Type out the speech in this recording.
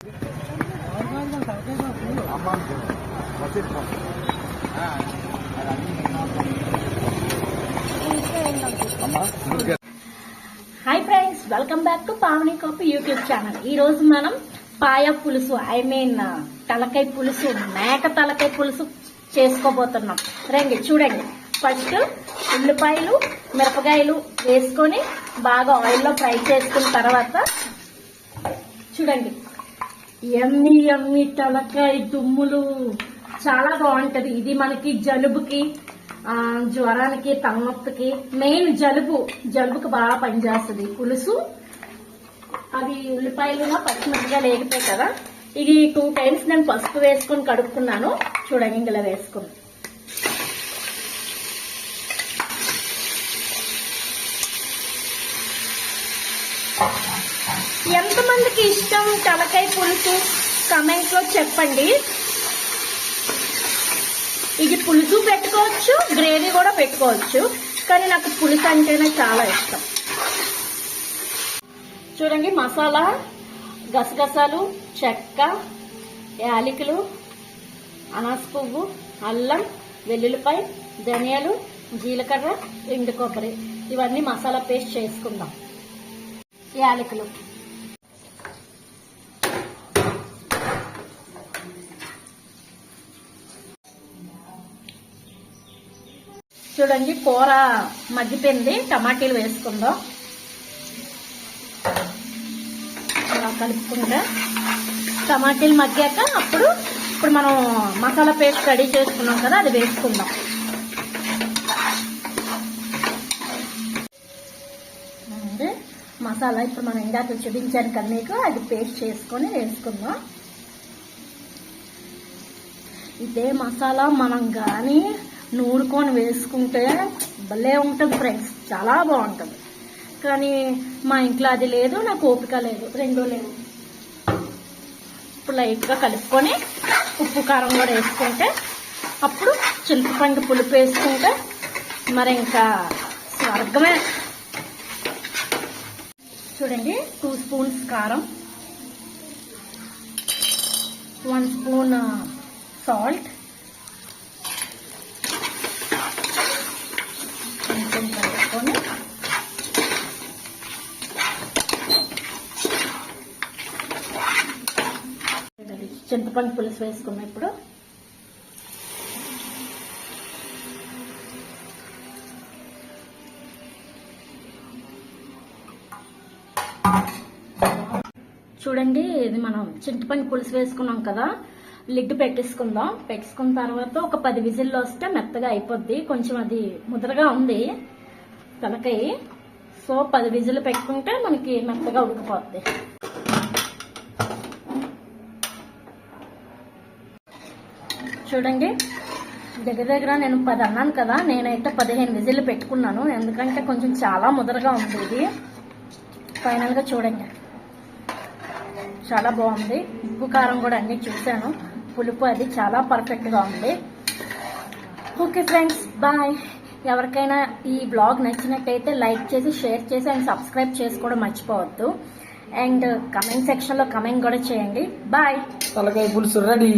Hi friends, welcome back to Pavani coffee YouTube channel. ఈ రోజు మనం పాయ పులుసు తలకాయ పులుసు, మేక తలకాయ పులుసు చేసుకోబోతున్నాం. రండి చూడండి. ఫస్ట్ ఉల్లిపాయలు, మిరపకాయలు వేసుకొని బాగా ఆయిల్లో ఫ్రై చేసుకున్న తర్వాత చూడండి, ఎమ్మి ఎమ్మి తలకాయ దుమ్ములు చాలా బాగుంటది. ఇది మనకి జలుబుకి, జ్వరానికి, తలనొప్పికి, మెయిన్ జలుబుకి బాగా పనిచేస్తుంది పులుసు. అవి ఉల్లిపాయలు పచ్చిమిరపకాయలు వేగిపోయి కదా, ఇది 2 times నేను పసుపు వేసుకొని కడుక్కున్నాను. చూడండి, ఇందులో వేసుకుని ఎంతమందికి ఇష్టం తలకాయ పులుసు కామెంట్ లో చెప్పండి. ఇది పులుసు పెట్టుకోవచ్చు, గ్రేవీ కూడా పెట్టుకోవచ్చు, కానీ నాకు పులుసు అంటేనే చాలా ఇష్టం. చూడండి, మసాలా గసగసాలు, చెక్క, యాలకులు, అనాస పువ్వు, అల్లం, వెల్లుల్లిపాయ, ధనియాలు, జీలకర్ర, ఎండు కొబ్బరి, ఇవన్నీ మసాలా పేస్ట్ చేసుకుందాం. యాలకులు, చూడండి కూర మగ్గిపోయింది. టమాటీలు వేసుకుందాం. అలా కలుపుకుంటా టమాటీలు మగ్గాక ఇప్పుడు మనం మసాలా పేస్ట్ రెడీ చేసుకున్నాం కదా, అది వేసుకుందాం. మసాలా ఇప్పుడు మనం ఇందాక చూపించాను కదా మీకు, అది పేస్ట్ చేసుకొని వేసుకుందాం. ఇదే మసాలా మనం కానీ నూరుకొని వేసుకుంటే భలే ఉంటుంది ఫ్రెండ్స్, చాలా బాగుంటుంది. కానీ మా ఇంట్లో అది లేదు, నాకు ఓపిక లేదు, రెండూ లేవు. ఇప్పుడు లైట్గా కలుపుకొని ఉప్పు కారం కూడా వేసుకుంటే, అప్పుడు చింతపండు పులుపు వేసుకుంటే మరి ఇంకా స్వర్గమే. చూడండి, 2 spoons కారం, 1 spoon సాల్ట్, కొంచెం కలుపుకొని చింతపండు పులుసు వేసుకున్నాం. ఇప్పుడు చూడండి, ఇది మనం చింతపండు పులుసు వేసుకున్నాం కదా, లిడ్ పెట్టేసుకుందాం. పెట్టేసుకున్న తర్వాత ఒక 10 విజిల్లు వస్తే మెత్తగా అయిపోద్ది. కొంచెం అది ముదరగా ఉంది తలకాయ, సో 10 విజిల్లు పెట్టుకుంటే మనకి మెత్తగా ఉడికిపోద్ది. చూడండి, దగ్గర నేను 10 అన్నాను కదా, నేనైతే 15 విజిల్లు పెట్టుకున్నాను, ఎందుకంటే కొంచెం చాలా ముదరగా ఉంది ఇది. ఫైనల్గా చూడండి, చాలా బాగుంది. ఉప్పు కారం కూడా అన్ని చూశాను, పులుపు అది చాలా పర్ఫెక్ట్గా ఉంది. Okay friends, bye. ఎవరికైనా ఈ బ్లాగ్ నచ్చినట్టయితే లైక్ చేసి, షేర్ చేసి అండ్ సబ్స్క్రైబ్ చేసుకోవడం మర్చిపోవద్దు. అండ్ కమెంట్ సెక్షన్లో కమెంట్ కూడా చేయండి. బాయ్. తలకాయ పులుసు రెడీ.